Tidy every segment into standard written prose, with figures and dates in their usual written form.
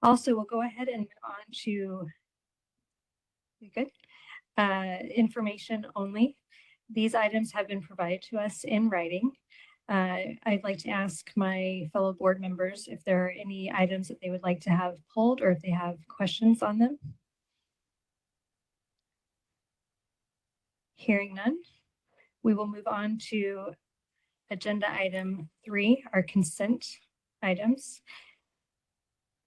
Also, we'll go ahead and move on to information only. These items have been provided to us in writing. I'd like to ask my fellow board members if there are any items that they would like to have pulled or if they have questions on them. Hearing none, we will move on to agenda item 3, our consent items.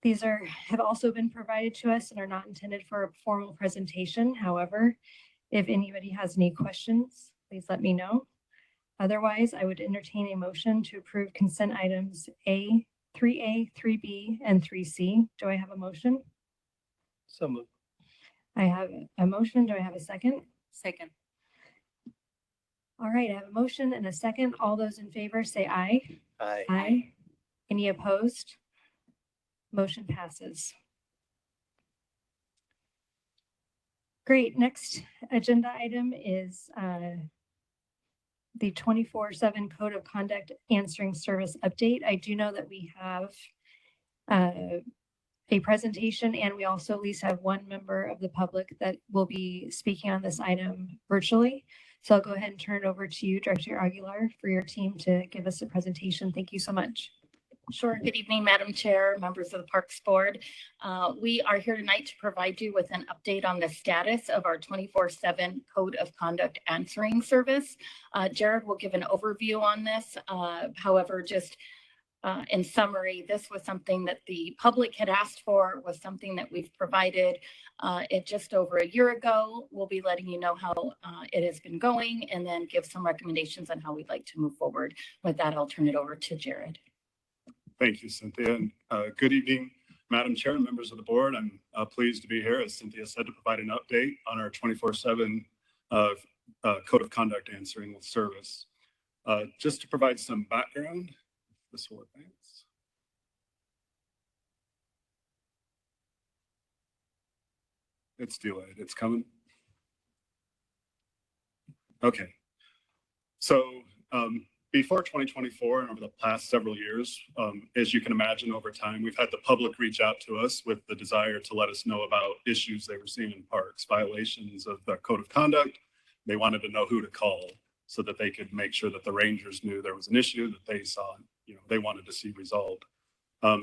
These have also been provided to us and are not intended for a formal presentation. However, if anybody has any questions, please let me know. Otherwise, I would entertain a motion to approve consent items 3A, 3B, and 3C. Do I have a motion? So moved. I have a motion. Do I have a second? Second. All right, I have a motion and a second. All those in favor say aye. Aye. Aye. Any opposed? Motion passes. Great. Next agenda item is the 24/7 Code of Conduct Answering Service update. I do know that we have a presentation, and we also at least have one member of the public that will be speaking on this item virtually. So I'll go ahead and turn it over to you, Director Aguilar, for your team to give us a presentation. Thank you so much. Sure. Good evening, Madam Chair, members of the Parks Board. We are here tonight to provide you with an update on the status of our 24/7 Code of Conduct Answering Service. Jared will give an overview on this. However, just in summary, this was something that the public had asked for, was something that we've provided it just over a year ago. We'll be letting you know how it has been going and then give some recommendations on how we'd like to move forward. With that, I'll turn it over to Jared. Thank you, Cynthia. And good evening, Madam Chair and members of the board. I'm pleased to be here, as Cynthia said, to provide an update on our 24/7 Code of Conduct Answering Service. Just to provide some background, this will advance. It's delayed. It's coming. Okay. So before 2024 and over the past several years, as you can imagine, over time, we've had the public reach out to us with the desire to let us know about issues they were seeing in parks, violations of the code of conduct. They wanted to know who to call so that they could make sure that the rangers knew there was an issue that they saw, they wanted to see resolved.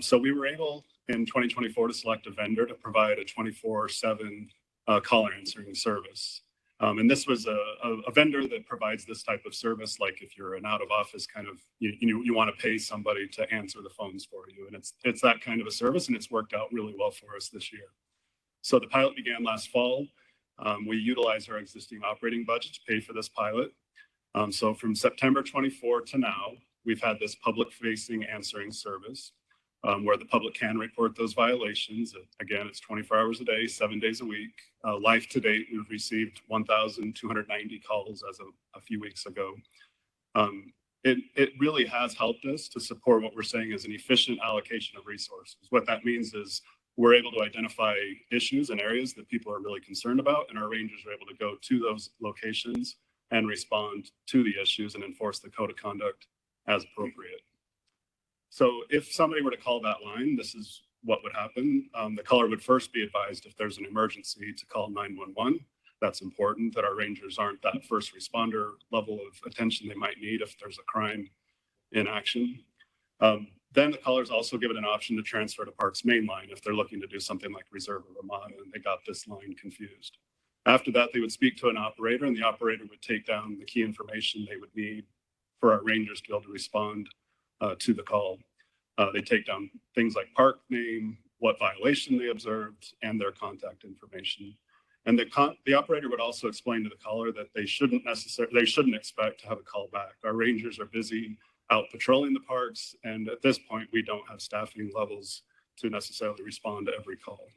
So we were able in 2024 to select a vendor to provide a 24/7 caller answering service. And this was a vendor that provides this type of service, like if you're an out of office kind of, you want to pay somebody to answer the phones for you. And it's that kind of a service, and it's worked out really well for us this year. So the pilot began last fall. We utilized our existing operating budget to pay for this pilot. So from September 24 to now, we've had this public-facing answering service where the public can report those violations. Again, it's 24 hours a day, 7 days a week. Life to date, we've received 1,290 calls as of a few weeks ago. It really has helped us to support what we're saying is an efficient allocation of resources. What that means is we're able to identify issues and areas that people are really concerned about, and our rangers are able to go to those locations and respond to the issues and enforce the code of conduct as appropriate. So if somebody were to call that line, this is what would happen. The caller would first be advised if there's an emergency to call 911. That's important that our rangers aren't that first responder level of attention they might need if there's a crime in action. Then the caller is also given an option to transfer to Parks main line if they're looking to do something like reserve or Ramada and they got this line confused. After that, they would speak to an operator, and the operator would take down the key information they would need for our rangers to be able to respond to the call. They take down things like park name, what violation they observed, and their contact information. And the operator would also explain to the caller that they shouldn't expect to have a call back. Our rangers are busy out patrolling the parks, and at this point, we don't have staffing levels to necessarily respond to every call.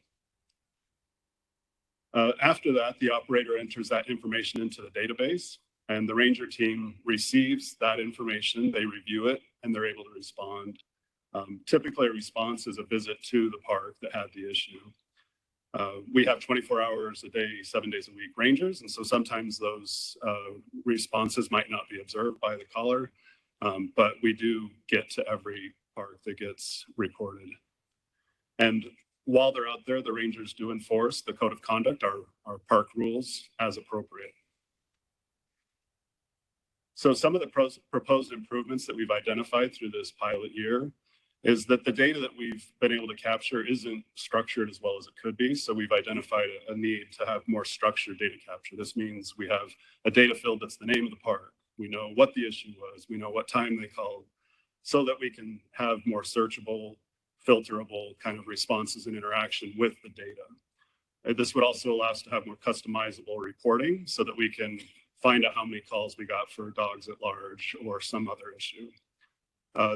After that, the operator enters that information into the database, and the ranger team receives that information, they review it, and they're able to respond. Typically, a response is a visit to the park that had the issue. We have 24 hours a day, 7 days a week rangers, and so sometimes those responses might not be observed by the caller, but we do get to every park that gets reported. And while they're out there, the rangers do enforce the code of conduct, our park rules as appropriate. So some of the proposed improvements that we've identified through this pilot year is that the data that we've been able to capture isn't structured as well as it could be. So we've identified a need to have more structured data capture. This means we have a data field that's the name of the park. We know what the issue was. We know what time they called, so that we can have more searchable, filterable kind of responses and interaction with the data. This would also allow us to have more customizable reporting so that we can find out how many calls we got for dogs at large or some other issue.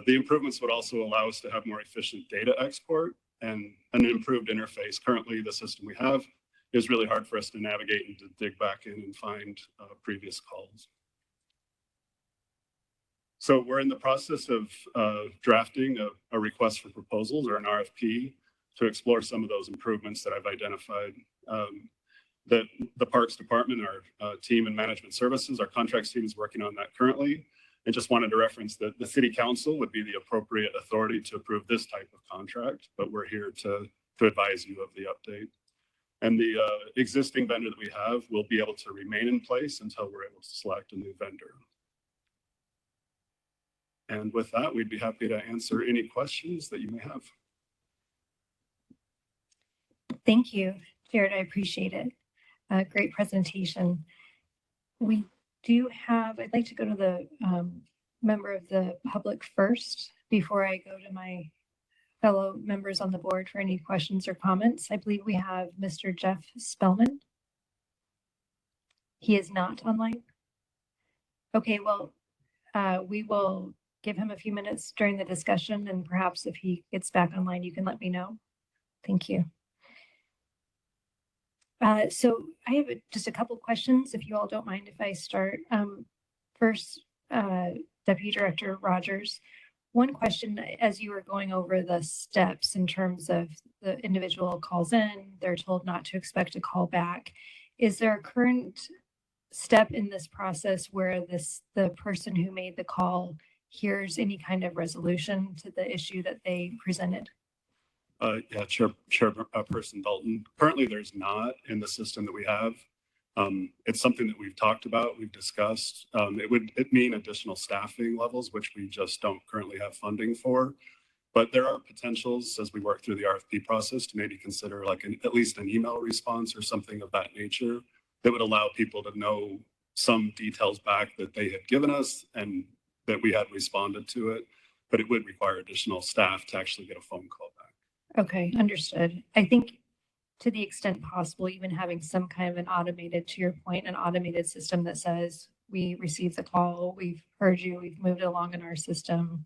The improvements would also allow us to have more efficient data export and an improved interface. Currently, the system we have is really hard for us to navigate and to dig back in and find previous calls. So we're in the process of drafting a request for proposals, or an RFP, to explore some of those improvements that I've identified. That the Parks Department, our team and management services, our contracts team is working on that currently. And just wanted to reference that the City Council would be the appropriate authority to approve this type of contract, but we're here to advise you of the update. And the existing vendor that we have will be able to remain in place until we're able to select a new vendor. And with that, we'd be happy to answer any questions that you may have. Thank you, Jared. I appreciate it. Great presentation. We do have, I'd like to go to the member of the public first before I go to my fellow members on the board for any questions or comments. I believe we have Mr. Jeff Spellman. He is not online. Okay, well, we will give him a few minutes during the discussion, and perhaps if he gets back online, you can let me know. Thank you. So I have just a couple questions, if you all don't mind if I start. First, Deputy Director Rogers, one question, as you were going over the steps in terms of the individual calls in, they're told not to expect a call back. Is there a current step in this process where the person who made the call hears any kind of resolution to the issue that they presented? Yeah, Chairperson Dalton. Currently, there's not in the system that we have. It's something that we've talked about, we've discussed. It'd mean additional staffing levels, which we just don't currently have funding for. But there are potentials as we work through the RFP process to maybe consider like at least an email response or something of that nature that would allow people to know some details back that they had given us and that we had responded to it. But it would require additional staff to actually get a phone call back. Okay, understood. I think to the extent possible, even having some kind of an automated, to your point, an automated system that says, we received the call, we've heard you, we've moved it along in our system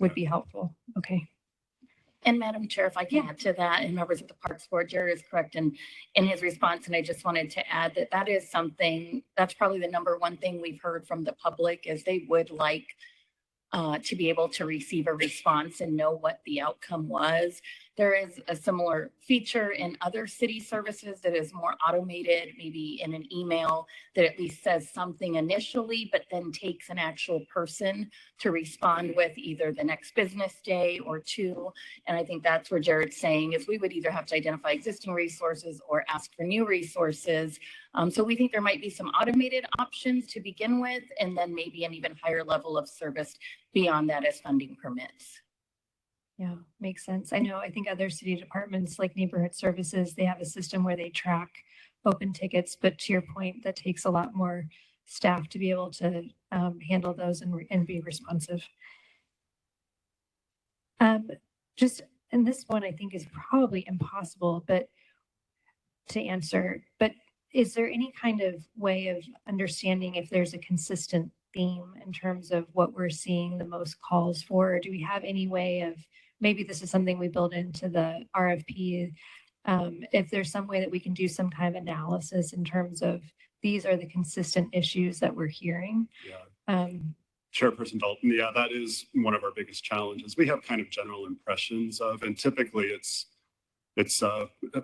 would be helpful. Okay. And Madam Chair, if I can add to that, and members of the Parks Board, Jared is correct in his response. And I just wanted to add that is something, that's probably the number one thing we've heard from the public is they would like to be able to receive a response and know what the outcome was. There is a similar feature in other city services that is more automated, maybe in an email that at least says something initially, but then takes an actual person to respond with either the next business day or two. And I think that's where Jared's saying is we would either have to identify existing resources or ask for new resources. So we think there might be some automated options to begin with, and then maybe an even higher level of service beyond that as funding permits. Yeah, makes sense. I think other city departments like neighborhood services, they have a system where they track open tickets, but to your point, that takes a lot more staff to be able to handle those and be responsive. Just, and this one I think is probably impossible, but to answer, but is there any kind of way of understanding if there's a consistent theme in terms of what we're seeing the most calls for? Or do we have any way of, maybe this is something we build into the RFP, if there's some way that we can do some kind of analysis in terms of these are the consistent issues that we're hearing? Yeah. Chairperson Dalton, yeah, that is one of our biggest challenges. We have kind of general impressions of, and typically it's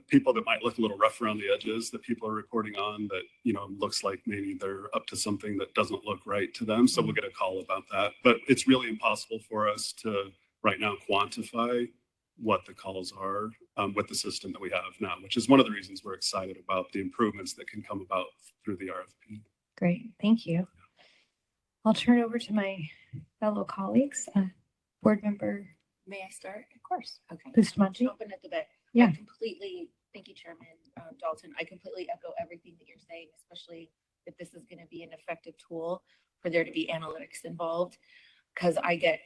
people that might look a little rough around the edges that people are reporting on that, looks like maybe they're up to something that doesn't look right to them. So we'll get a call about that. But it's really impossible for us to right now quantify what the calls are with the system that we have now, which is one of the reasons we're excited about the improvements that can come about through the RFP. Great, thank you. I'll turn over to my fellow colleagues. Board member May I start? Of course. Okay. Bustamante. Open at the bit. Yeah. I completely, thank you, Chairman Dalton. I completely echo everything that you're saying, especially if this is going to be an effective tool for there to be analytics involved. Because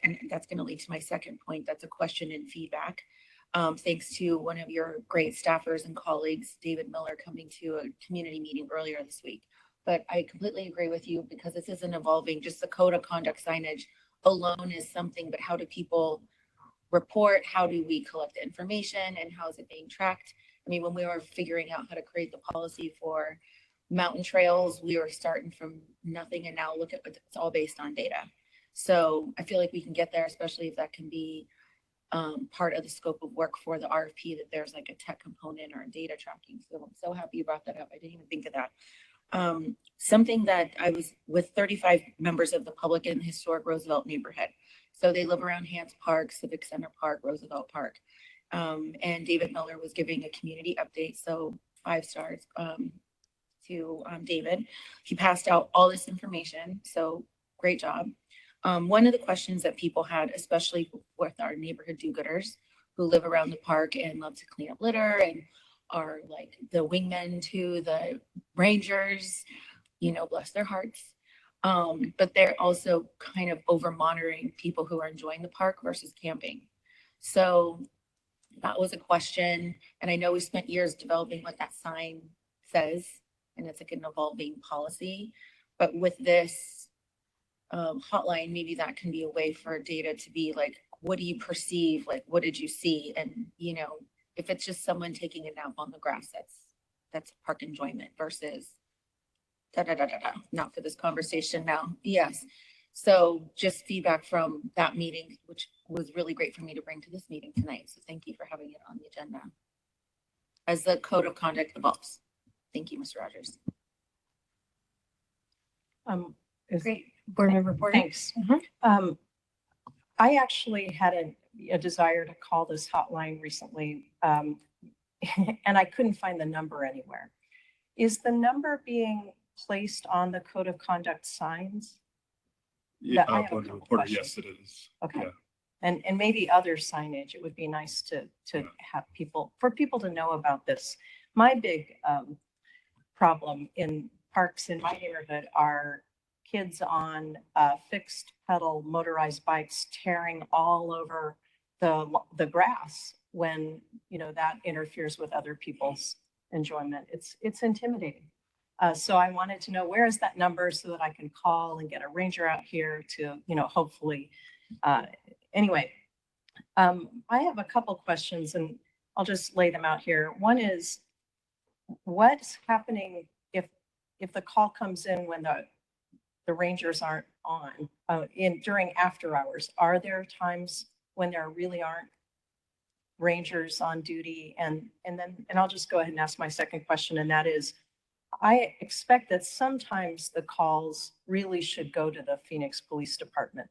and that's going to lead to my second point. That's a question and feedback. Thanks to one of your great staffers and colleagues, David Miller, coming to a community meeting earlier this week. But I completely agree with you because this isn't evolving. Just the code of conduct signage alone is something, but how do people report? How do we collect the information and how is it being tracked? I mean, when we were figuring out how to create the policy for mountain trails, we were starting from nothing and now look at it's all based on data. So I feel like we can get there, especially if that can be part of the scope of work for the RFP, that there's like a tech component or a data tracking. So I'm so happy you brought that up. I didn't even think of that. Something that I was with 35 members of the public in the historic Roosevelt neighborhood. So they live around Hance Park, Civic Center Park, Roosevelt Park. And David Miller was giving a community update. So 5 stars to David. He passed out all this information. So great job. One of the questions that people had, especially with our neighborhood do-gooders who live around the park and love to clean up litter and are like the wingmen to the rangers, you know, bless their hearts. But they're also kind of over monitoring people who are enjoying the park versus camping. So that was a question. And I know we spent years developing what that sign says, and it's like an evolving policy. But with this hotline, maybe that can be a way for data to be like, what do you perceive? Like, what did you see? And, you know, if it's just someone taking a nap on the grass, that's park enjoyment versus not for this conversation now. Yes. So just feedback from that meeting, which was really great for me to bring to this meeting tonight. So thank you for having it on the agenda as the code of conduct evolves. Thank you, Mr. Rogers. Great. Board member Porter. Thanks. I actually had a desire to call this hotline recently, and I couldn't find the number anywhere. Is the number being placed on the code of conduct signs? Yeah, I have a couple questions. yes, it is. Okay. Yeah. And maybe other signage. It would be nice to have people to know about this. My big problem in parks in my neighborhood are kids on fixed pedal motorized bikes tearing all over the grass when, you know, that interferes with other people's enjoyment. It's intimidating. So I wanted to know, where is that number so that I can call and get a ranger out here to, you know, hopefully. Anyway, I have a couple questions and I'll just lay them out here. One is, what's happening if the call comes in when the rangers aren't on during after hours? Are there times when there really aren't rangers on duty? And I'll just go ahead and ask my second question, and that is, I expect that sometimes the calls really should go to the Phoenix Police Department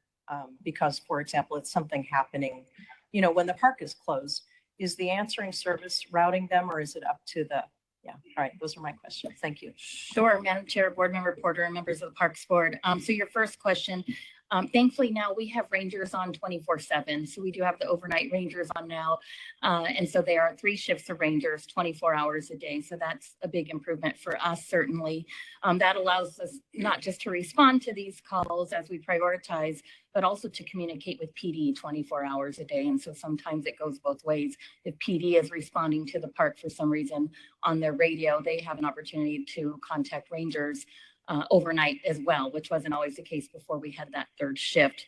because, for example, it's something happening, you know, when the park is closed. Is the answering service routing them, or is it up to the? Yeah. All right. Those are my questions. Thank you. Sure, Madam Chair, Board Member Porter, and members of the Parks Board. So your first question, thankfully now we have rangers on 24/7. So we do have the overnight rangers on now. And so there are 3 shifts of rangers 24 hours a day. So that's a big improvement for us, certainly. That allows us not just to respond to these calls as we prioritize, but also to communicate with PD 24 hours a day. And so sometimes it goes both ways. If PD is responding to the park for some reason on their radio, they have an opportunity to contact rangers overnight as well, which wasn't always the case before we had that 3rd shift.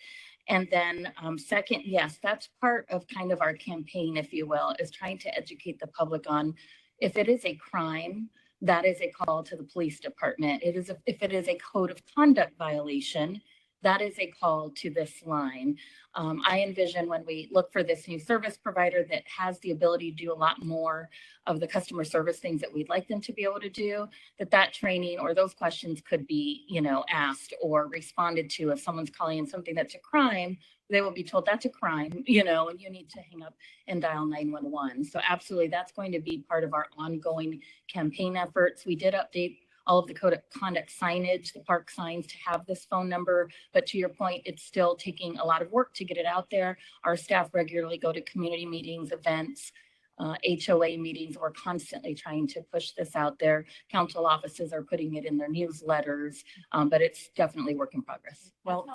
And then second, yes, that's part of kind of our campaign, if you will, is trying to educate the public on if it is a crime, that is a call to the police department. If it is a code of conduct violation, that is a call to this line. I envision when we look for this new service provider that has the ability to do a lot more of the customer service things that we'd like them to be able to do, that training or those questions could be, asked or responded to. If someone's calling in something that's a crime, they will be told that's a crime, and you need to hang up and dial 911. So absolutely, that's going to be part of our ongoing campaign efforts. We did update all of the code of conduct signage, the park signs, to have this phone number. But to your point, it's still taking a lot of work to get it out there. Our staff regularly go to community meetings, events, HOA meetings. We're constantly trying to push this out there. Council offices are putting it in their newsletters, but it's definitely work in progress. Well,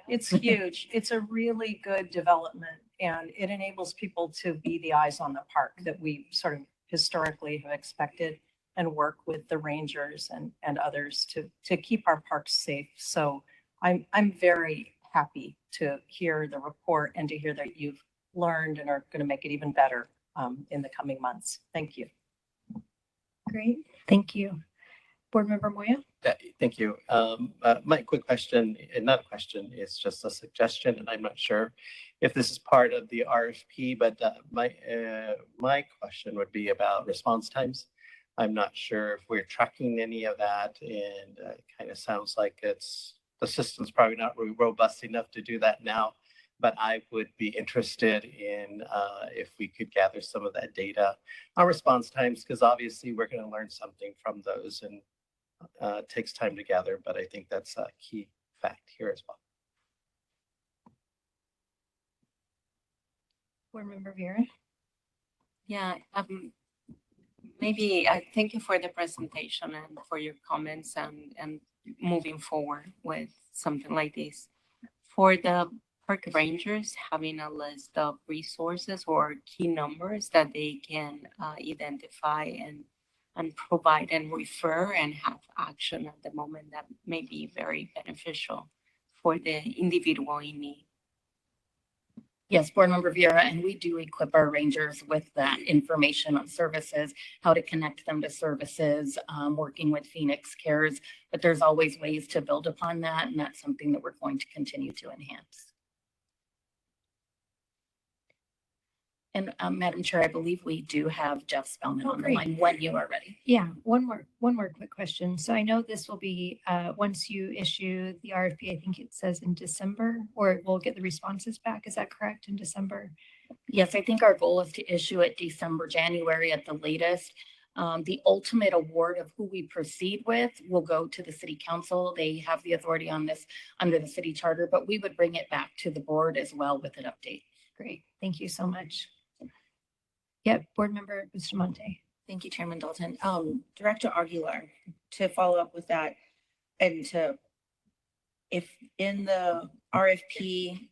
it's huge. It's a really good development, and it enables people to be the eyes on the park that we sort of historically have expected, and work with the rangers and others to keep our parks safe. So I'm very happy to hear the report and to hear that you've learned and are going to make it even better in the coming months. Thank you. Great, thank you. Board Member Moya? Thank you. My quick question, and not a question, it's just a suggestion, and I'm not sure if this is part of the RFP, but my question would be about response times. I'm not sure if we're tracking any of that, and it kind of sounds like the system's probably not really robust enough to do that now. But I would be interested in if we could gather some of that data on response times, because obviously we're going to learn something from those, and it takes time to gather. But I think that's a key fact here as well. Board Member Vera? Yeah, maybe I thank you for the presentation and for your comments and moving forward with something like this. For the park rangers, having a list of resources or key numbers that they can identify and provide and refer and have action at the moment, that may be very beneficial for the individual in need. Yes, Board Member Viera, and we do equip our rangers with that information on services, how to connect them to services, working with Phoenix Cares, but there's always ways to build upon that, and that's something that we're going to continue to enhance. And Madam Chair, I believe we do have Jeff Spellman on the line when you are ready. Yeah, one more quick question. So I know this will be, once you issue the RFP, I think it says in December, or we'll get the responses back. Is that correct, in December? Yes, I think our goal is to issue it December, January at the latest. The ultimate award of who we proceed with will go to the city council. They have the authority on this under the city charter, but we would bring it back to the board as well with an update. Great, thank you so much. Yep, Board Member Bustamante. Thank you, Chairman Dalton. Director Aguilar, to follow up with that, and if in the RFP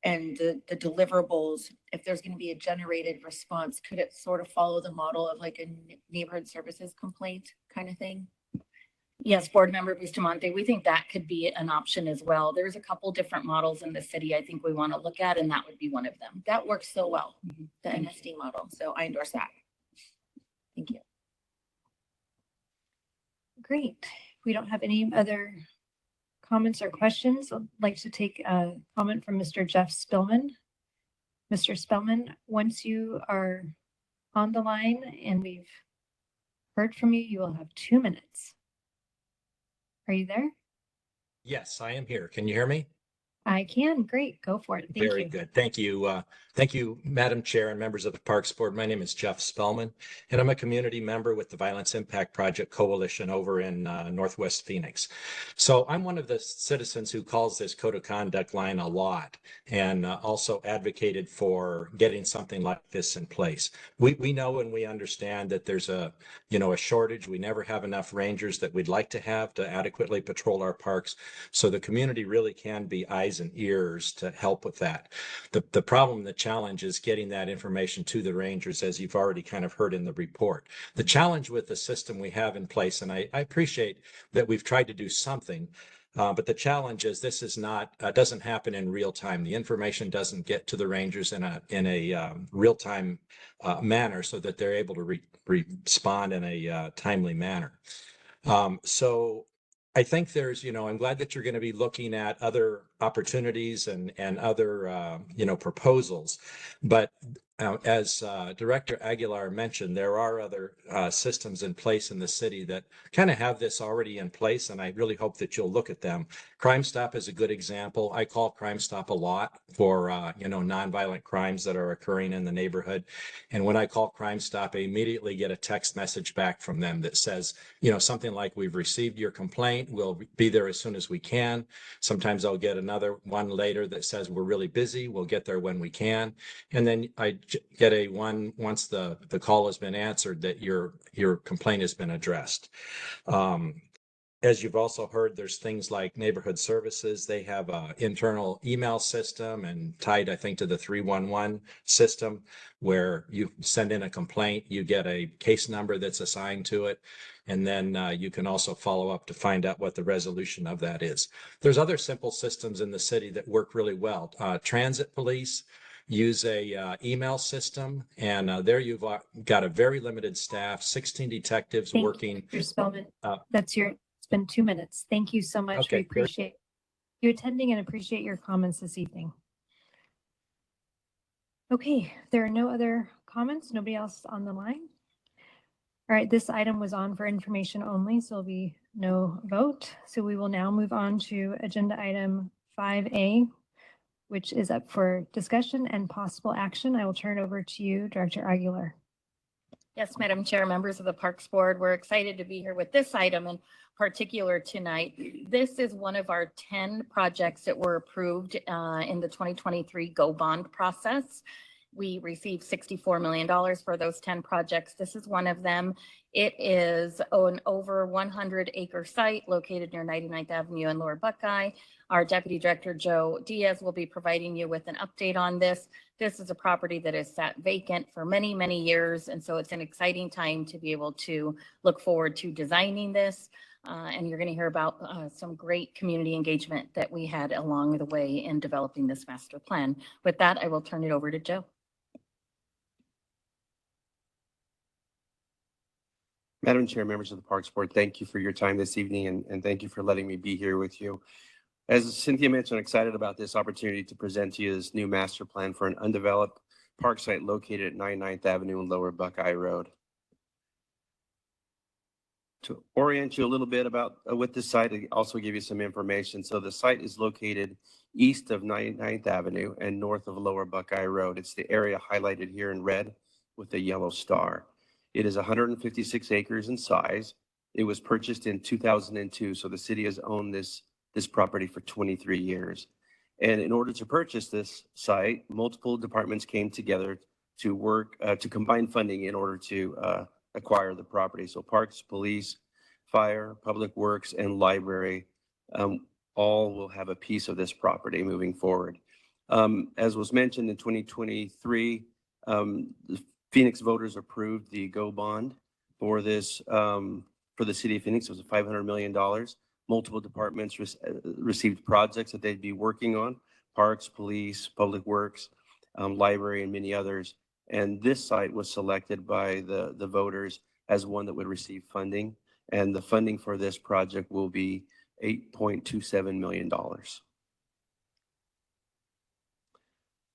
and the deliverables, if there's going to be a generated response, could it sort of follow the model of like a neighborhood services complaint kind of thing? Yes, Board Member Bustamante, we think that could be an option as well. There's a couple different models in the city I think we want to look at, and that would be one of them. That works so well, the MSD model. So I endorse that. Thank you. Great. We don't have any other comments or questions. I'd like to take a comment from Mr. Jeff Spillman. Mr. Spillman, once you are on the line and we've heard from you, you will have 2 minutes. Are you there? Yes, I am here. Can you hear me? I can. Great. Go for it. Thank Very you. good. Thank you. Thank you, Madam Chair and members of the Parks Board. My name is Jeff Spellman, and I'm a community member with the Violence Impact Project Coalition over in Northwest Phoenix. So I'm one of the citizens who calls this code of conduct line a lot, and also advocated for getting something like this in place. We know and we understand that there's a shortage. We never have enough rangers that we'd like to have to adequately patrol our parks. So the community really can be eyes and ears to help with that. The problem, the challenge is getting that information to the rangers, as you've already kind of heard in the report. The challenge with the system we have in place, and I appreciate that we've tried to do something, but the challenge is this is not doesn't happen in real time. The information doesn't get to the rangers in a real time manner so that they're able to respond in a timely manner. So I think there's, I'm glad that you're going to be looking at other opportunities and other, proposals. But as Director Aguilar mentioned, there are other systems in place in the city that kind of have this already in place, and I really hope that you'll look at them. Crime Stop is a good example. I call Crime Stop a lot for, nonviolent crimes that are occurring in the neighborhood. And when I call Crime Stop, I immediately get a text message back from them that says, something like, we've received your complaint. We'll be there as soon as we can. Sometimes I'll get another one later that says, we're really busy. We'll get there when we can. And then I get a one once the call has been answered that your complaint has been addressed. As you've also heard, there's things like neighborhood services. They have an internal email system and tied, I think, to the 311 system where you send in a complaint, you get a case number that's assigned to it, and then you can also follow up to find out what the resolution of that is. There's other simple systems in the city that work really well. Transit police use a email system, and there you've got a very limited staff, 16 detectives Thank you, working. Dr. Spellman. It's been 2 minutes. Thank you so much. Okay, We appreciate you attending and appreciate your comments this evening. Okay, there are no other comments. Nobody else on the line. All right, this item was on for information only, so there'll be no vote. So we will now move on to agenda item 5A, which is up for discussion and possible action. I will turn it over to you, Director Aguilar. Yes, Madam Chair, members of the Parks Board, we're excited to be here with this item in particular tonight. This is one of our 10 projects that were approved in the 2023 GO bond process. We received $64 million for those 10 projects. This is one of them. It is an over 100-acre site located near 99th Avenue and Lower Buckeye. Our Deputy Director, Joe Diaz, will be providing you with an update on this. This is a property that has sat vacant for many, many years, and so it's an exciting time to be able to look forward to designing this. And you're going to hear about some great community engagement that we had along the way in developing this master plan. With that, I will turn it over to Joe. Madam Chair, members of the Parks Board, thank you for your time this evening and thank you for letting me be here with you. As Cynthia mentioned, I'm excited about this opportunity to present to you this new master plan for an undeveloped park site located at 99th Avenue and Lower Buckeye Road. To orient you a little bit about with this site, I also give you some information. So the site is located east of 99th Avenue and north of Lower Buckeye Road. It's the area highlighted here in red with a yellow star. It is 156 acres in size. It was purchased in 2002, so the city has owned this property for 23 years. And in order to purchase this site, multiple departments came together to work to combine funding in order to acquire the property. So Parks, Police, Fire, Public Works, and Library all will have a piece of this property moving forward. As was mentioned in 2023, the Phoenix voters approved the GO bond for this, for the city of Phoenix. It was $500 million. Multiple departments received projects that they'd be working on: Parks, Police, Public Works, Library, and many others. And this site was selected by the voters as one that would receive funding. And the funding for this project will be $8.27 million.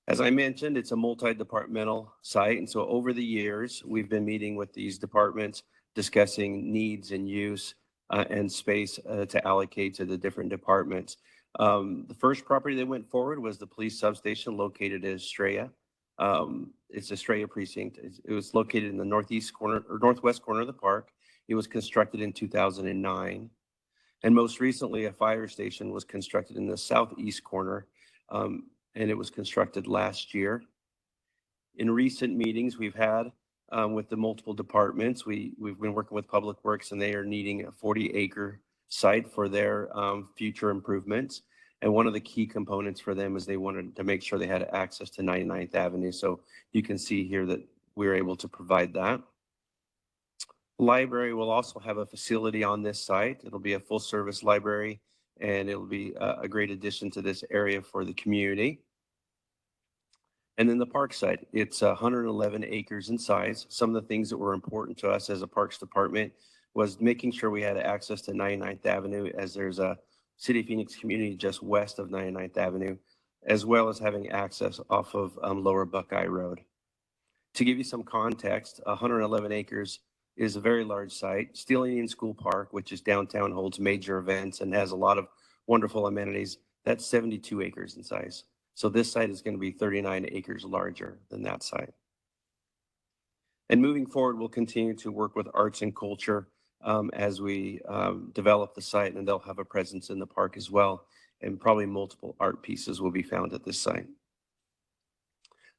As I mentioned, it's a multi-departmental site. And so over the years, we've been meeting with these departments, discussing needs and use and space to allocate to the different departments. The first property that went forward was the police substation located at Estrella. It's Estrella precinct. It was located in the northeast corner or northwest corner of the park. It was constructed in 2009. And most recently, a fire station was constructed in the southeast corner. And it was constructed last year. In recent meetings we've had with the multiple departments, we've been working with Public Works, and they are needing a 40-acre site for their future improvements. And one of the key components for them is they wanted to make sure they had access to 99th Avenue. So you can see here that we're able to provide that. Library will also have a facility on this site. It'll be a full-service library, and it'll be a great addition to this area for the community. And then the park site, it's 111 acres in size. Some of the things that were important to us as a Parks Department was making sure we had access to 99th Avenue, as there's a City of Phoenix community just west of 99th Avenue, as well as having access off of Lower Buckeye Road. To give you some context, 111 acres is a very large site. Steel Indian School Park, which is downtown, holds major events and has a lot of wonderful amenities. That's 72 acres in size. So this site is going to be 39 acres larger than that site. And moving forward, we'll continue to work with arts and culture as we develop the site, and they'll have a presence in the park as well. And probably multiple art pieces will be found at this site.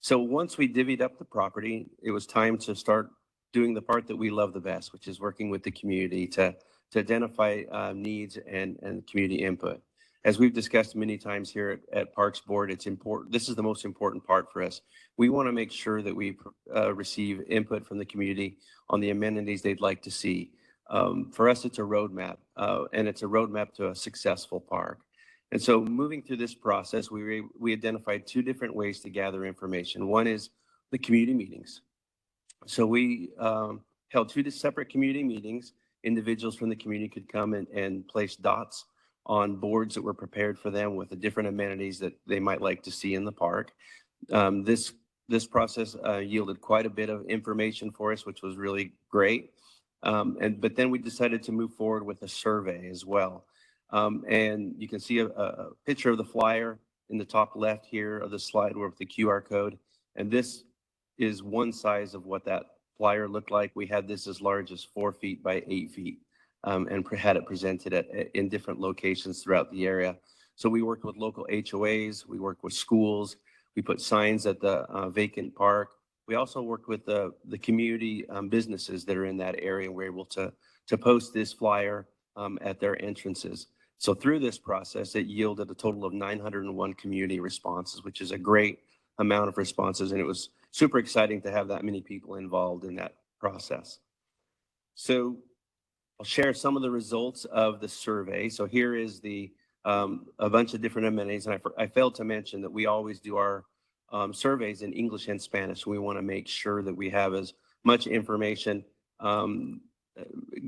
So once we divvied up the property, it was time to start doing the part that we love the best, which is working with the community to identify needs and community input. As we've discussed many times here at Parks Board, it's important. This is the most important part for us. We want to make sure that we receive input from the community on the amenities they'd like to see. For us, it's a roadmap, and it's a roadmap to a successful park. And so moving through this process, we identified two different ways to gather information. One is the community meetings. So we held two separate community meetings. Individuals from the community could come and place dots on boards that were prepared for them with the different amenities that they might like to see in the park. This process yielded quite a bit of information for us, which was really great. But then we decided to move forward with a survey as well. And you can see a picture of the flyer in the top left here of the slide with the QR code. And this is one size of what that flyer looked like. We had this as large as 4 feet by 8 feet. And had it presented in different locations throughout the area. So we worked with local HOAs, we worked with schools, we put signs at the vacant park. We also worked with the community businesses that are in that area, and we're able to post this flyer at their entrances. So through this process, it yielded a total of 901 community responses, which is a great amount of responses, and it was super exciting to have that many people involved in that process. So I'll share some of the results of the survey. So here is a bunch of different amenities. And I failed to mention that we always do our surveys in English and Spanish. So we want to make sure that we have as much information,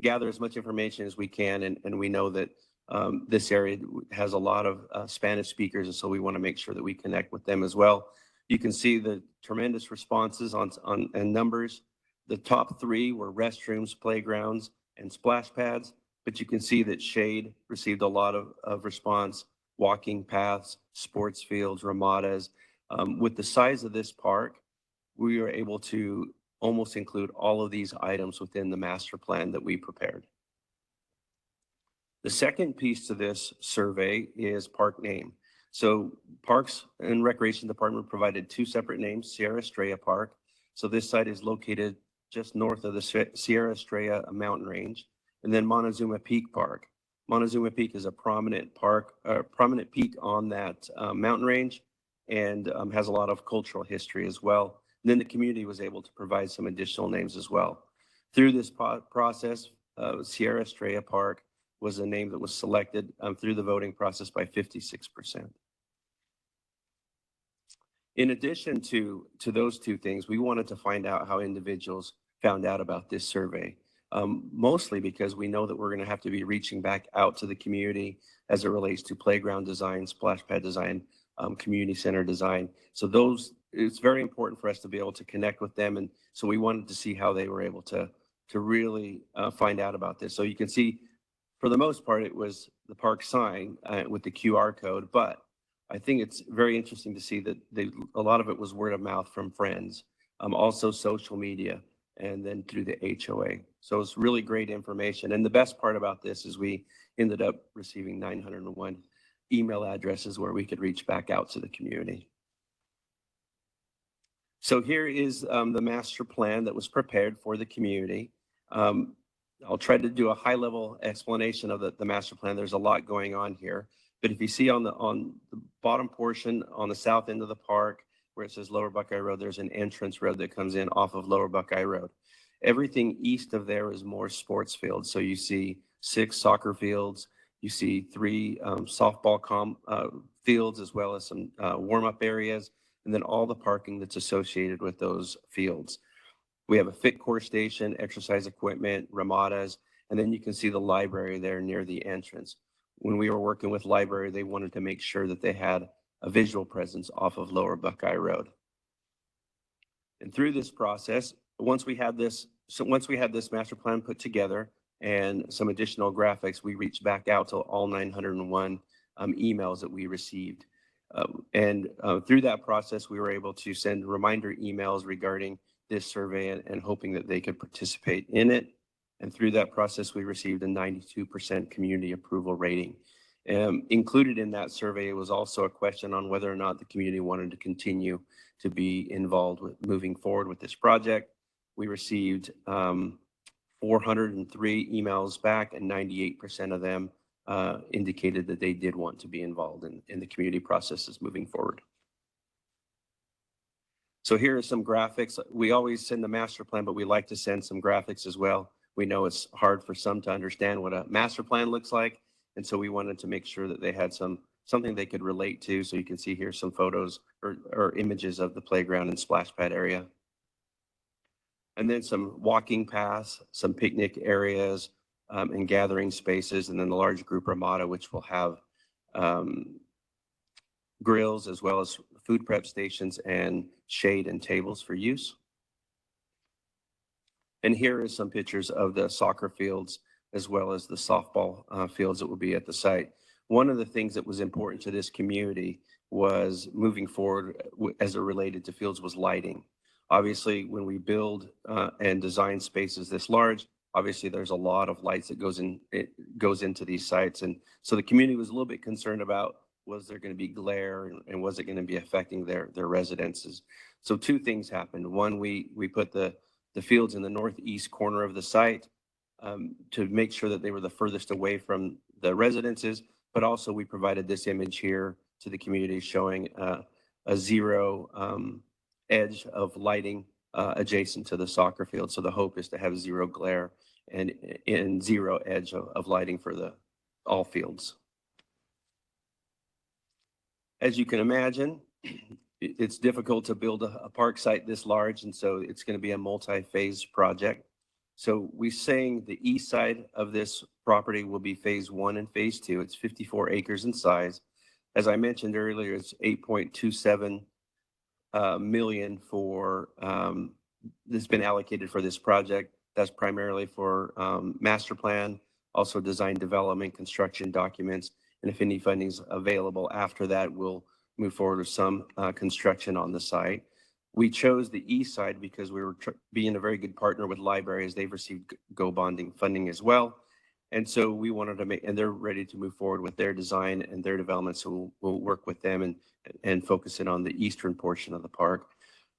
gather as much information as we can. And we know that this area has a lot of Spanish speakers. And so we want to make sure that we connect with them as well. You can see the tremendous responses and numbers. The top three were restrooms, playgrounds, and splash pads, but you can see that shade received a lot of response, walking paths, sports fields, ramadas. With the size of this park, we were able to almost include all of these items within the master plan that we prepared. The second piece to this survey is park name. So Parks and Recreation Department provided two separate names, Sierra Estrella Park. So this site is located just north of the Sierra Estrella mountain range, and then Montezuma Peak Park. Montezuma Peak is a prominent peak on that mountain range, and has a lot of cultural history as well. And then the community was able to provide some additional names as well. Through this process, Sierra Estrella Park was a name that was selected through the voting process by 56%. In addition to those two things, we wanted to find out how individuals found out about this survey, mostly because we know that we're going to have to be reaching back out to the community as it relates to playground design, splash pad design, community center design. So it's very important for us to be able to connect with them. And so we wanted to see how they were able to really find out about this. So you can see, for the most part, it was the park sign with the QR code, but I think it's very interesting to see that a lot of it was word of mouth from friends, also social media, and then through the HOA. So it's really great information. And the best part about this is we ended up receiving 901 email addresses where we could reach back out to the community. So here is the master plan that was prepared for the community. I'll try to do a high-level explanation of the master plan. There's a lot going on here. But if you see on the bottom portion on the south end of the park where it says Lower Buckeye Road, there's an entrance road that comes in off of Lower Buckeye Road. Everything east of there is more sports fields. So you see 6 soccer fields, you see 3 softball fields, as well as some warm-up areas, and then all the parking that's associated with those fields. We have a fit core station, exercise equipment, ramadas, And then you can see the library there near the entrance. When we were working with library, they wanted to make sure that they had a visual presence off of Lower Buckeye Road. And through this process, once we had this master plan put together and some additional graphics, we reached back out to all 901 emails that we received. Through that process, we were able to send reminder emails regarding this survey and hoping that they could participate in it. And through that process, we received a 92% community approval rating. Included in that survey was also a question on whether or not the community wanted to continue to be involved with moving forward with this project. We received 403 emails back, and 98% of them indicated that they did want to be involved in the community processes moving forward. So here are some graphics. We always send the master plan, but we like to send some graphics as well. We know it's hard for some to understand what a master plan looks like. And so we wanted to make sure that they had something they could relate to. So you can see here some photos or images of the playground and splash pad area. And then some walking paths, some picnic areas, and gathering spaces, and then the large group ramada, which will have grills as well as food prep stations and shade and tables for use. And here is some pictures of the soccer fields as well as the softball fields that will be at the site. One of the things that was important to this community was moving forward as it related to fields was lighting. Obviously, when we build and design spaces this large, obviously there's a lot of lights that goes into these sites. And so the community was a little bit concerned about, was there going to be glare and was it going to be affecting their residences? So two things happened. One, we put the fields in the northeast corner of the site to make sure that they were the furthest away from the residences, but also we provided this image here to the community showing a zero edge of lighting adjacent to the soccer field. So the hope is to have zero glare and zero edge of lighting for all fields. As you can imagine, it's difficult to build a park site this large, and so it's going to be a multi-phase project. So we're saying the east side of this property will be phase 1 and phase 2. It's 54 acres in size. As I mentioned earlier, it's 8.27 million for that's been allocated for this project. That's primarily for master plan, also design development, construction documents, and if any funding is available after that, we'll move forward with some construction on the site. We chose the east side because we were being a very good partner with libraries. They've received GO bonding funding as well. And so we wanted to and they're ready to move forward with their design and their development. So we'll work with them and focus in on the eastern portion of the park.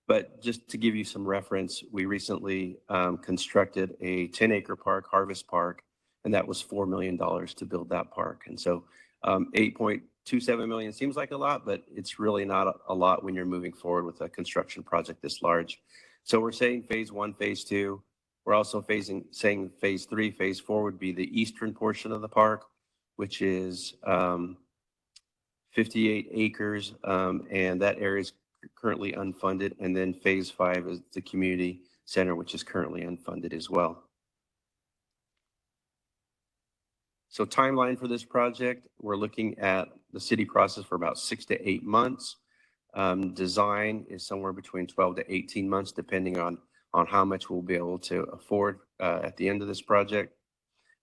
But just to give you some reference, we recently constructed a 10-acre park, Harvest Park, and that was $4 million to build that park. And so 8.27 million seems like a lot, but it's really not a lot when you're moving forward with a construction project this large. So we're saying phase 1, phase 2. We're also saying phase 3, phase 4 would be the eastern portion of the park, which is 58 acres, and that area is currently unfunded. And then phase 5 is the community center, which is currently unfunded as well. So timeline for this project, we're looking at the city process for about 6 to 8 months. Design is somewhere between 12 to 18 months, depending on how much we'll be able to afford at the end of this project.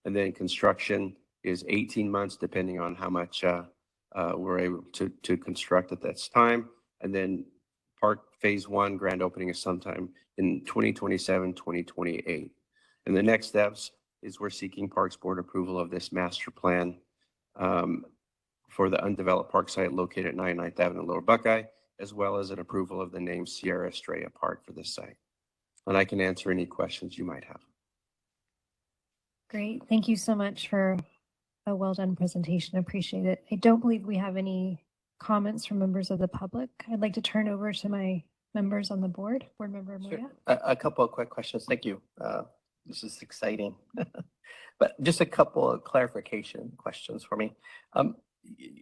And then construction is 18 months, depending on how much we're able to construct at this time. And then park phase 1 grand opening is sometime in 2027, 2028. And the next steps is we're seeking Parks Board approval of this master plan for the undeveloped park site located at 99th Avenue Lower Buckeye, as well as an approval of the name Sierra Estrella Park for this site. And I can answer any questions you might have. Great. Thank you so much for a well-done presentation. Appreciate it. I don't believe we have any comments from members of the public. I'd like to turn over to my members on the board. Board Member Moya. Sure. A couple of quick questions. Thank you. This is exciting. But just a couple of clarification questions for me.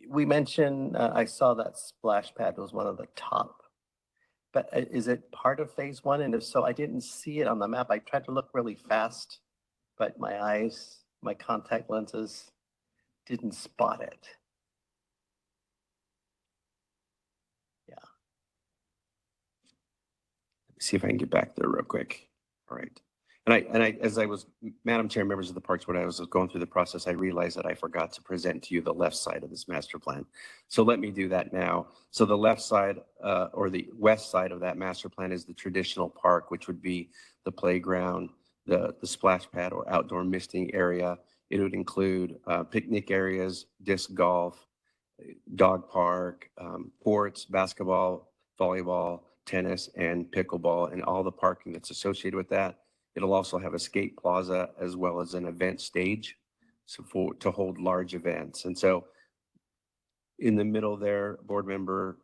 We mentioned, I saw that splash pad was one of the top, but is it part of phase 1? And if so, I didn't see it on the map. I tried to look really fast but my eyes, my contact lenses didn't spot it. Yeah. Let me see if I can get back there real quick. All right. As I was, Madam Chair, members of the Parks Board, I was going through the process, I realized that I forgot to present to you the left side of this master plan. So let me do that now. So the left side or the west side of that master plan is the traditional park, which would be the playground, the splash pad or outdoor misting area. It would include picnic areas, disc golf, dog park, courts, basketball, volleyball, tennis, and pickleball, and all the parking that's associated with that. It'll also have a skate plaza as well as an event stage, so to hold large events. And so in the middle there, board member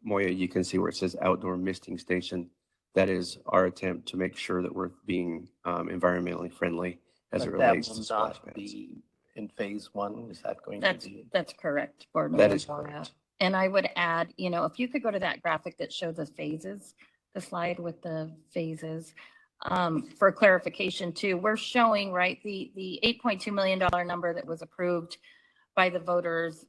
Moya, you can see where it says outdoor misting station. That is our attempt to make sure that we're being environmentally friendly as it But that relates will to splash not pads. be in phase one. Is that going to be? That's correct, Board That Member is Moya. correct. And I would add, you know, if you could go to that graphic that shows the phases, the slide with the phases. For clarification too, we're showing, right, the $8.2 million number that was approved by the voters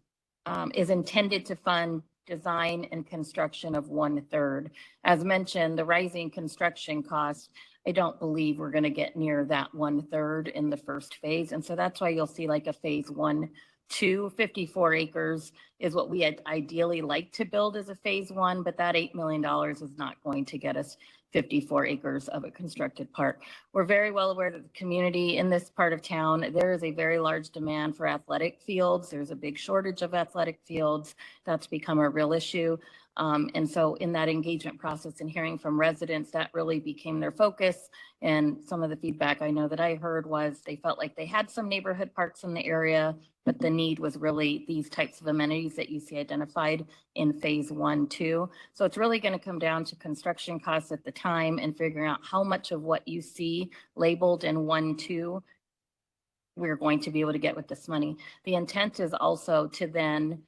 is intended to fund design and construction of 1/3. As mentioned, the rising construction costs, I don't believe we're going to get near that 1/3 in the first phase. And so that's why you'll see like a phase 1, 2, 54 acres is what we had ideally like to build as a phase 1, but that $8 million is not going to get us 54 acres of a constructed park. We're very well aware that the community in this part of town, there is a very large demand for athletic fields. There's a big shortage of athletic fields. That's become a real issue. And so in that engagement process and hearing from residents, that really became their focus. And some of the feedback I know that I heard was they felt like they had some neighborhood parks in the area, but the need was really these types of amenities that you see identified in phase 1, 2. So it's really going to come down to construction costs at the time and figuring out how much of what you see labeled in 1, 2 we're going to be able to get with this money. The intent is also to then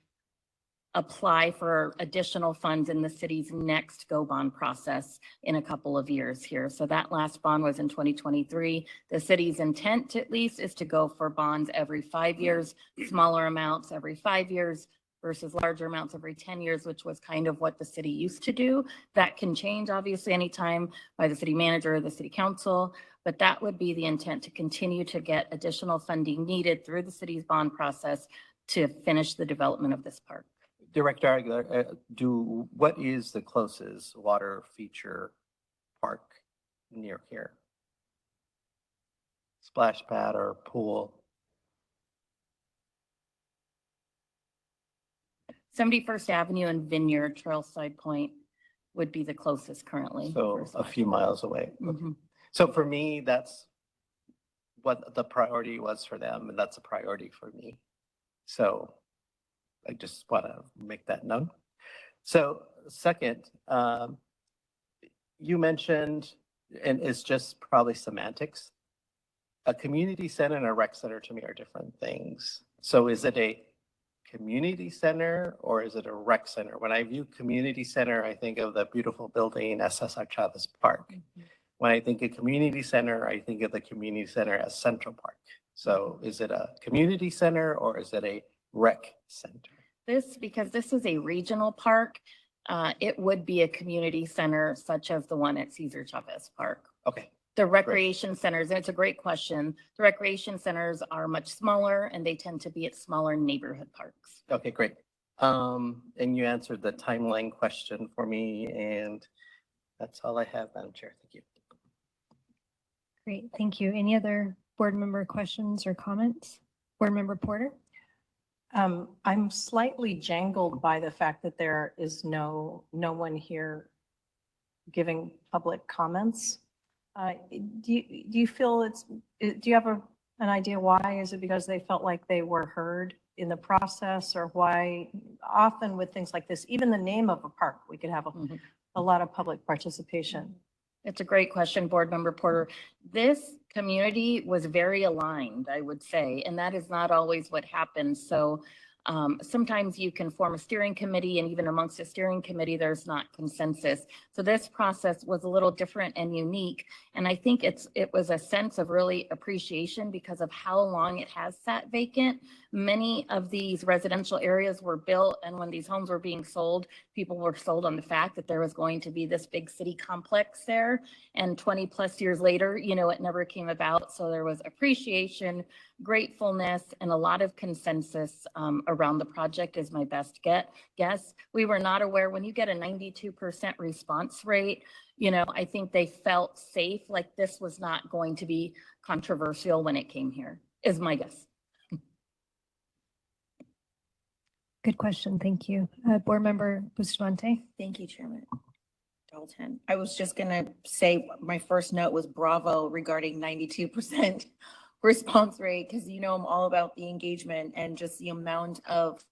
apply for additional funds in the city's next go bond process in a couple of years here. So that last bond was in 2023. The city's intent at least is to go for bonds every 5 years, smaller amounts every 5 years versus larger amounts every 10 years, which was kind of what the city used to do. That can change obviously anytime by the city manager or the city council, but that would be the intent, to continue to get additional funding needed through the city's bond process to finish the development of this park. Director Aguilar, what is the closest water feature park near here? Splash pad or pool? 71st Avenue and Vineyard Trailside Point would be the closest currently. So a few miles away. Mhm. So for me, that's what the priority was for them, and that's a priority for me. So I just want to make that known. So second, you mentioned, and it's just probably semantics, a community center and a rec center to me are different things. So is it a community center or is it a rec center? When I view community center, I think of the beautiful building at Cesar Chavez Park. When I think of community center, I think of the community center as Central Park. So is it a community center or is it a rec center? Because this is a regional park, it would be a community center such as the one at Cesar Chavez Park. Okay. The recreation centers, and it's a great question, the recreation centers are much smaller and they tend to be at smaller neighborhood parks. Okay, great. And you answered the timeline question for me, and that's all I have, Madam Chair. Thank you. Great, thank you. Any other board member questions or comments? Board Member Porter? I'm slightly jangled by the fact that there is no one here giving public comments. Do you feel do you have an idea why? Is it because they felt like they were heard in the process, or why? Often with things like this, even the name of a park, we could have a lot of public participation. It's a great question, Board Member Porter. This community was very aligned, I would say, and that is not always what happens. So Sometimes you can form a steering committee, and even amongst a steering committee, there's not consensus. So this process was a little different and unique. And I think it was a sense of really appreciation because of how long it has sat vacant. Many of these residential areas were built, and when these homes were being sold, people were sold on the fact that there was going to be this big city complex there. And 20 plus years later, you know, it never came about. So there was appreciation, gratefulness, and a lot of consensus around the project is my best guess. We were not aware, when you get a 92% response rate, you know, I think they felt safe, like this was not going to be controversial when it came here, is my guess. Good question. Thank you. Board Member Bustamante. Thank you, Chairman Dalton. I was just gonna say, my first note was bravo regarding 92% response rate, because you know I'm all about the engagement and just the amount of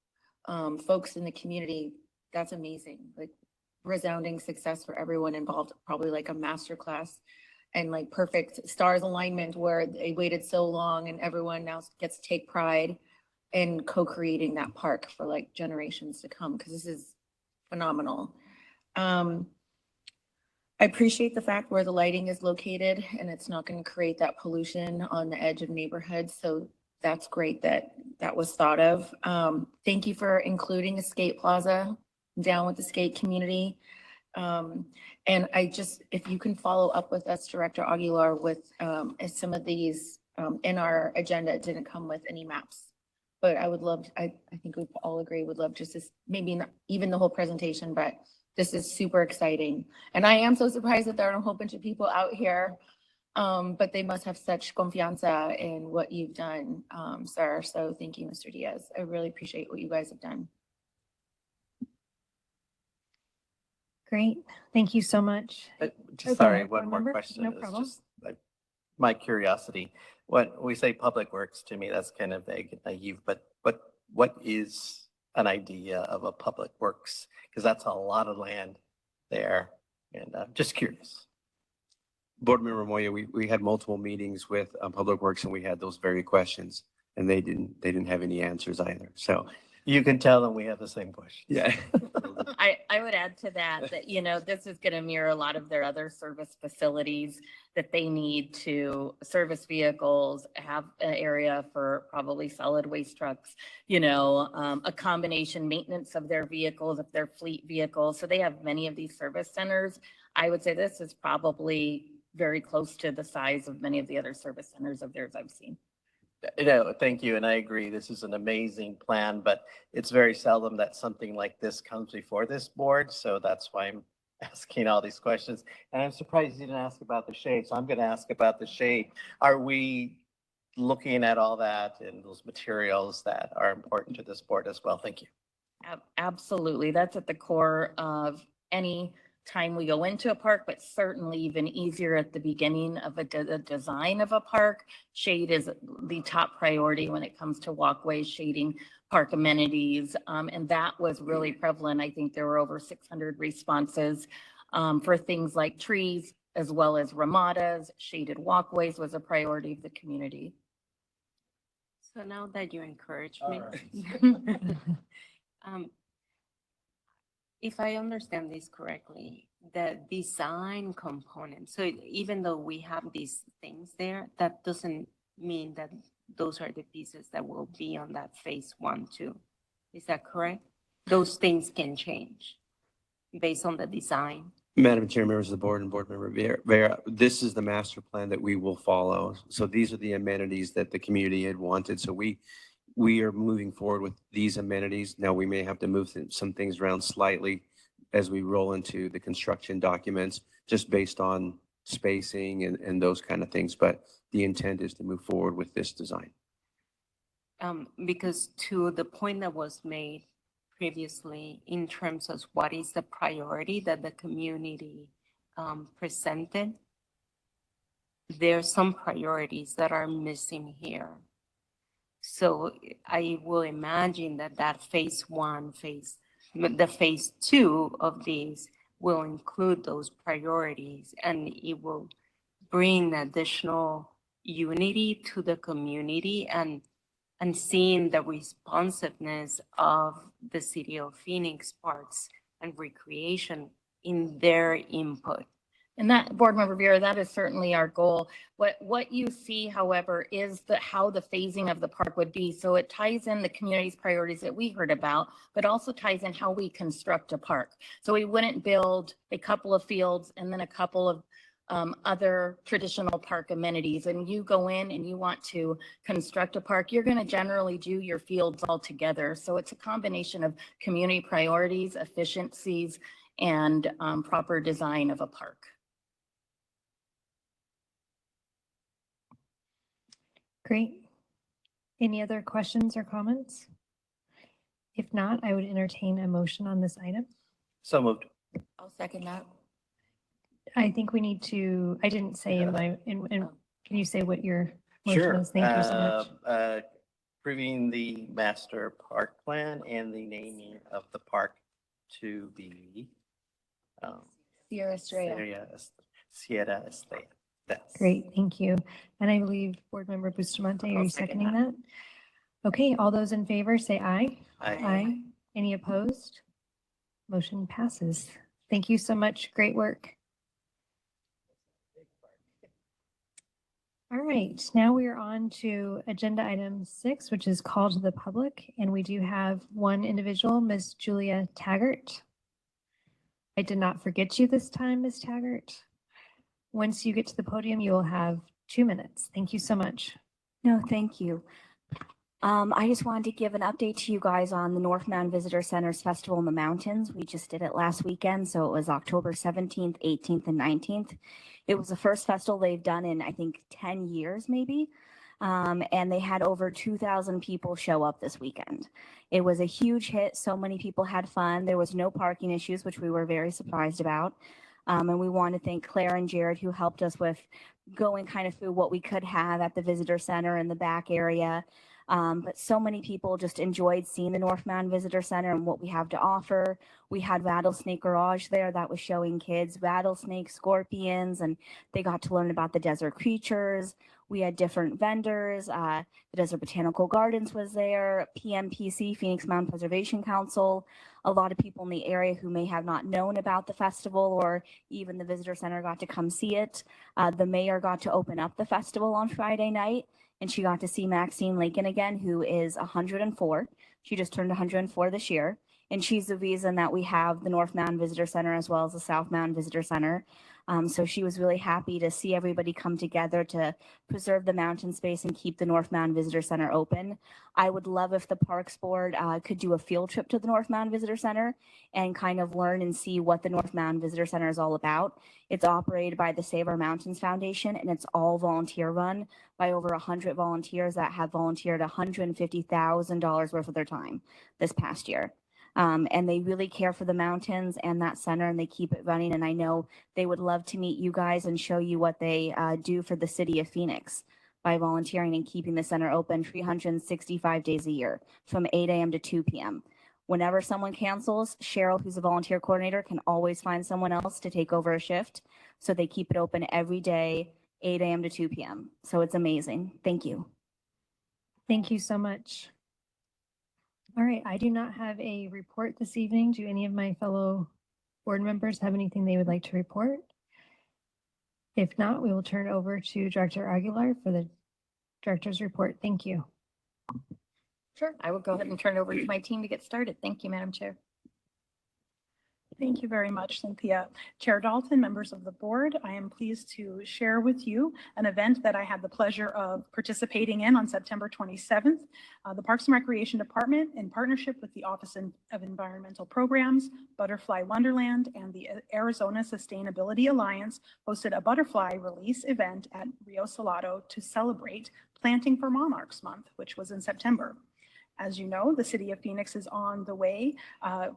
folks in the community. That's amazing. Like, resounding success for everyone involved, probably like a masterclass, and like perfect stars alignment where they waited so long and everyone now gets to take pride in co-creating that park for like generations to come, because this is phenomenal. I appreciate the fact where the lighting is located and it's not going to create that pollution on the edge of neighborhoods. So that's great that that was thought of. Thank you for including a skate plaza down with the skate community. And I just, if you can follow up with us, Director Aguilar, with some of these in our agenda, it didn't come with any maps. But I would love, I think we all agree, would love just this, maybe not even the whole presentation, but this is super exciting. And I am so surprised that there are a whole bunch of people out here, but they must have such confianza in what you've done, sir. So thank you, Mr. Diaz. I really appreciate what you guys have done. Great. Thank you so much. Just Go sorry, ahead, one board more member. question. No It's problem. just like my curiosity. When we say public works, to me, that's kind of vague and naive, but what is an idea of a public works? Because that's a lot of land there, and just curious. Board Member Moya, we had multiple meetings with Public Works and we had those very questions and they didn't have any answers either. So You can tell them we have the same question. yeah. I would add to that, you know, this is going to mirror a lot of their other service facilities that they need to service vehicles, have an area for probably solid waste trucks, you know, a combination maintenance of their vehicles, of their fleet vehicles. So they have many of these service centers. I would say this is probably very close to the size of many of the other service centers of theirs I've seen. No, thank you, and I agree. This is an amazing plan, but it's very seldom that something like this comes before this board, so that's why I'm asking all these questions. And I'm surprised you didn't ask about the shade, so I'm going to ask about the shade. Are we looking at all that and those materials that are important to this board as well? Thank you. Absolutely. That's at the core of any time we go into a park, but certainly even easier at the beginning of the design of a park. Shade is the top priority when it comes to walkways, shading, park amenities. And that was really prevalent. I think there were over 600 responses for things like trees, as well as ramadas. Shaded walkways was a priority of the community. So now that you encourage me, if I understand this correctly, the design component, so even though we have these things there, that doesn't mean that those are the pieces that will be on that phase 1, 2. Is that correct? Those things can change based on the design. Madam Chair, members of the board and board member Vera, this is the master plan that we will follow. So these are the amenities that the community had wanted. So we are moving forward with these amenities. Now we may have to move some things around slightly as we roll into the construction documents, just based on spacing and those kind of things. But the intent is to move forward with this design. Because to the point that was made previously in terms of what is the priority that the community presented, there are some priorities that are missing here. So I will imagine that phase 1, the phase 2 of these will include those priorities, and it will bring additional unity to the community and and seeing the responsiveness of the City of Phoenix Parks and Recreation in their input. And that, Board Member Vera, that is certainly our goal. What you see, however, is how the phasing of the park would be. So it ties in the community's priorities that we heard about, but also ties in how we construct a park. So we wouldn't build a couple of fields and then a couple of other traditional park amenities. And you go in and you want to construct a park, you're going to generally do your fields all together. So it's a combination of community priorities, efficiencies, and proper design of a park. Great. Any other questions or comments? If not, I would entertain a motion on this item. So moved. I'll second that. I think we need to, I didn't say in my, can you say what your motion Sure. is? Thank you so much. Approving the master park plan and the naming of the park to be Sierra Estrella. Sierra Estrella. That's Great, thank you. And I believe Board Member Bustamante, are I'll you second seconding that? Okay, all those in favor say aye. Aye. Any opposed? Motion passes. Thank you so much. Great work. All right, now we are on to agenda item 6, which is call to the public. And we do have one individual, Ms. Julia Taggart. I did not forget you this time, Ms. Taggart. Once you get to the podium, you will have 2 minutes. Thank you so much. No, thank you. I just wanted to give an update to you guys on the North Mountain Visitor Center's Festival in the Mountains. We just did it last weekend, so it was October 17th, 18th, and 19th. It was the first festival they've done in, I think, 10 years maybe. And they had over 2,000 people show up this weekend. It was a huge hit. So many people had fun. There was no parking issues, which we were very surprised about. And we want to thank Claire and Jared, who helped us with going kind of through what we could have at the visitor center in the back area. But so many people just enjoyed seeing the North Mountain Visitor Center and what we have to offer. We had Rattlesnake Garage there that was showing kids rattlesnakes, scorpions, and they got to learn about the desert creatures. We had different vendors. The Desert Botanical Gardens was there, PMPC, Phoenix Mountain Preservation Council. A lot of people in the area who may have not known about the festival or even the visitor center got to come see it. The mayor got to open up the festival on Friday night, and she got to see Maxine Lakin again, who is 104. She just turned 104 this year. And she's the reason that we have the North Mountain Visitor Center as well as the South Mountain Visitor Center. So she was really happy to see everybody come together to preserve the mountain space and keep the North Mountain Visitor Center open. I would love if the Parks Board could do a field trip to the North Mountain Visitor Center and kind of learn and see what the North Mountain Visitor Center is all about. It's operated by the Save Our Mountains Foundation, and it's all volunteer run by over 100 volunteers that have volunteered $150,000 worth of their time this past year. And they really care for the mountains and that center, and they keep it running. And I know they would love to meet you guys and show you what they do for the city of Phoenix by volunteering and keeping the center open 365 days a year from 8 a.m. to 2 p.m. Whenever someone cancels, Cheryl, who's a volunteer coordinator, can always find someone else to take over a shift. So they keep it open every day, 8 a.m. to 2 p.m. So it's amazing. Thank you. Thank you so much. All right, I do not have a report this evening. Do any of my fellow board members have anything they would like to report? If not, we will turn it over to Director Aguilar for the director's report. Thank you. Sure, I will go ahead and turn it over to my team to get started. Thank you, Madam Chair. Thank you very much, Cynthia. Chair Dalton, members of the board, I am pleased to share with you an event that I had the pleasure of participating in on September 27th. The Parks and Recreation Department, in partnership with the Office of Environmental Programs, Butterfly Wonderland, and the Arizona Sustainability Alliance hosted a butterfly release event at Rio Salado to celebrate Planting for Monarchs Month, which was in September. As you know, the city of Phoenix is on the way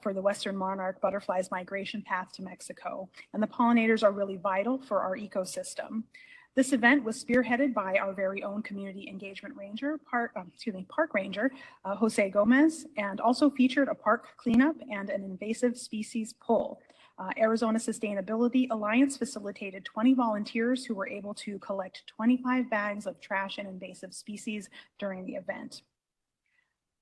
for the Western monarch butterfly's migration path to Mexico, and the pollinators are really vital for our ecosystem. This event was spearheaded by our very own community engagement ranger, park ranger, Jose Gomez, and also featured a park cleanup and an invasive species pull. Arizona Sustainability Alliance facilitated 20 volunteers who were able to collect 25 bags of trash and invasive species during the event.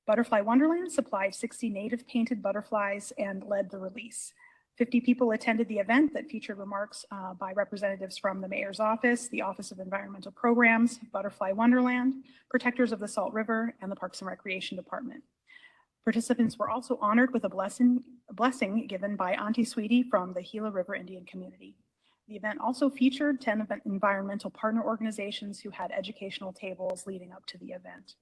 Butterfly Wonderland supplied 60 native painted butterflies and led the release. 50 people attended the event that featured remarks by representatives from the Mayor's Office, the Office of Environmental Programs, Butterfly Wonderland, Protectors of the Salt River, and the Parks and Recreation Department. Participants were also honored with a blessing given by Auntie Sweetie from the Gila River Indian community. The event also featured 10 environmental partner organizations who had educational tables leading up to the event.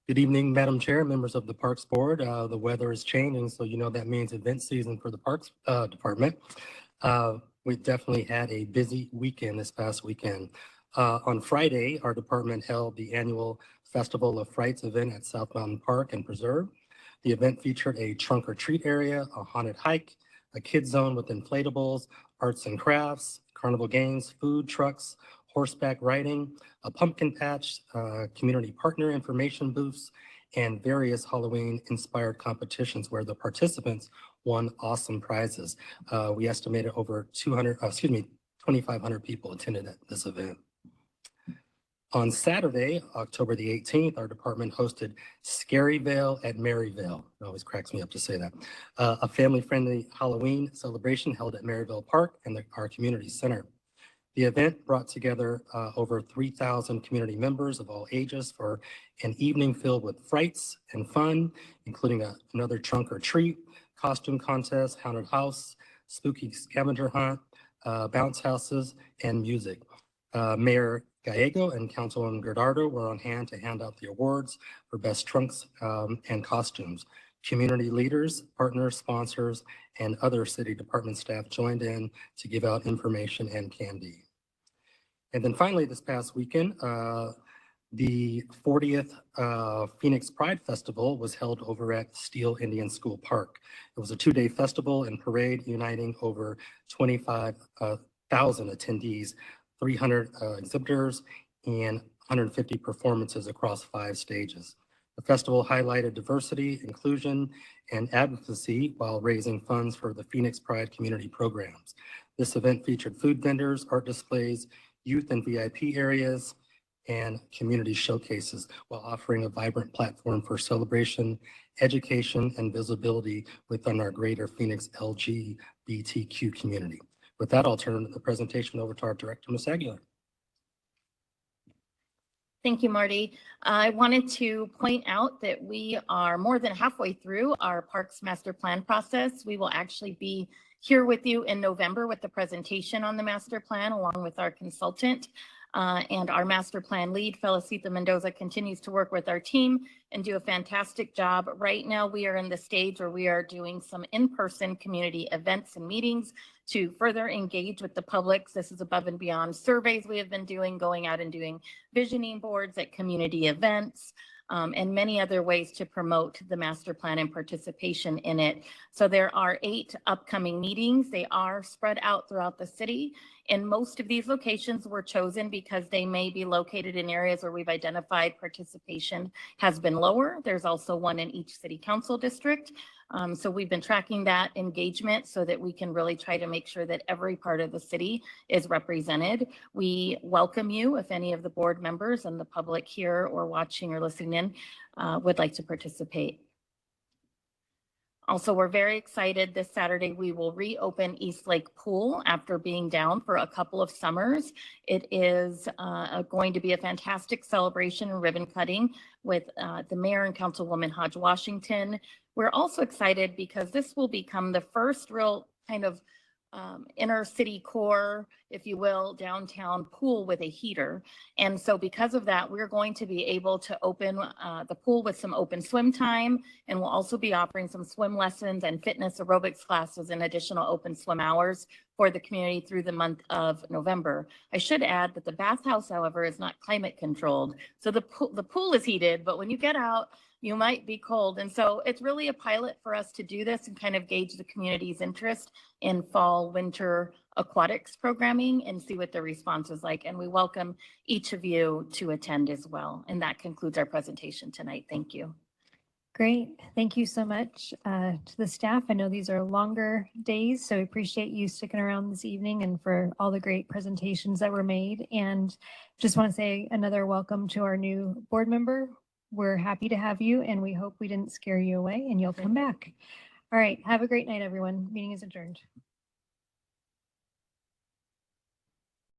Good evening, Madam Chair, members of the Parks Board. The weather is changing, so you know that means event season for the Parks Department. We definitely had a busy weekend this past weekend. On Friday, our department held the annual Festival of Frights event at South Mountain Park and Preserve. The event featured a trunk or treat area, a haunted hike, a kids zone with inflatables, arts and crafts, carnival games, food trucks, horseback riding, a pumpkin patch, community partner information booths, and various Halloween-inspired competitions where the participants won awesome prizes. We estimated over 2,500 people attended this event. On Saturday, October the 18th, our department hosted Scaryvale at Maryvale. It always cracks me up to say that. A family-friendly Halloween celebration held at Maryvale Park and our community center. The event brought together over 3,000 community members of all ages for an evening filled with frights and fun, including another trunk or treat, costume contest, haunted house, spooky scavenger hunt, bounce houses, and music. Mayor Gallego and Councilwoman Gerdardo were on hand to hand out the awards for best trunks and costumes. Community leaders, partners, sponsors, and other city department staff joined in to give out information and candy. And then finally, this past weekend, the 40th Phoenix Pride Festival was held over at Steele Indian School Park. It was a two-day festival and parade uniting over 25,000 attendees, 300 exhibitors, and 150 performances across 5 stages. The festival highlighted diversity, inclusion, and advocacy while raising funds for the Phoenix Pride community programs. This event featured food vendors, art displays, youth and VIP areas, and community showcases while offering a vibrant platform for celebration, education, and visibility within our greater Phoenix LGBTQ community. With that, I'll turn the presentation over to our director, Ms. Aguilar. Thank you, Marty. I wanted to point out that we are more than halfway through our Parks Master Plan process. We will actually be here with you in November with the presentation on the master plan, along with our consultant. And our master plan lead, Felicita Mendoza, continues to work with our team and do a fantastic job. Right now, we are in the stage where we are doing some in-person community events and meetings to further engage with the public. This is above and beyond surveys we have been doing, going out and doing visioning boards at community events, and many other ways to promote the master plan and participation in it. So there are 8 upcoming meetings. They are spread out throughout the city. And most of these locations were chosen because they may be located in areas where we've identified participation has been lower. There's also one in each city council district. So we've been tracking that engagement so that we can really try to make sure that every part of the city is represented. We welcome you if any of the board members and the public here or watching or listening in would like to participate. Also, we're very excited this Saturday, we will reopen East Lake Pool after being down for a couple of summers. It is going to be a fantastic celebration and ribbon cutting with the mayor and councilwoman Hodge Washington. We're also excited because this will become the first real kind of inner city core, if you will, downtown pool with a heater. And so because of that, we're going to be able to open the pool with some open swim time, and we'll also be offering some swim lessons and fitness aerobics classes and additional open swim hours for the community through the month of November. I should add that the bathhouse, however, is not climate controlled. So the pool is heated, but when you get out, you might be cold. And so it's really a pilot for us to do this and kind of gauge the community's interest in fall, winter aquatics programming and see what the response is like. And we welcome each of you to attend as well. And that concludes our presentation tonight. Thank you. Great. Thank you so much to the staff. I know these are longer days, so we appreciate you sticking around this evening and for all the great presentations that were made. And just want to say another welcome to our new board member. We're happy to have you, and we hope we didn't scare you away and you'll come back. All right. Have a great night, everyone. Meeting is adjourned.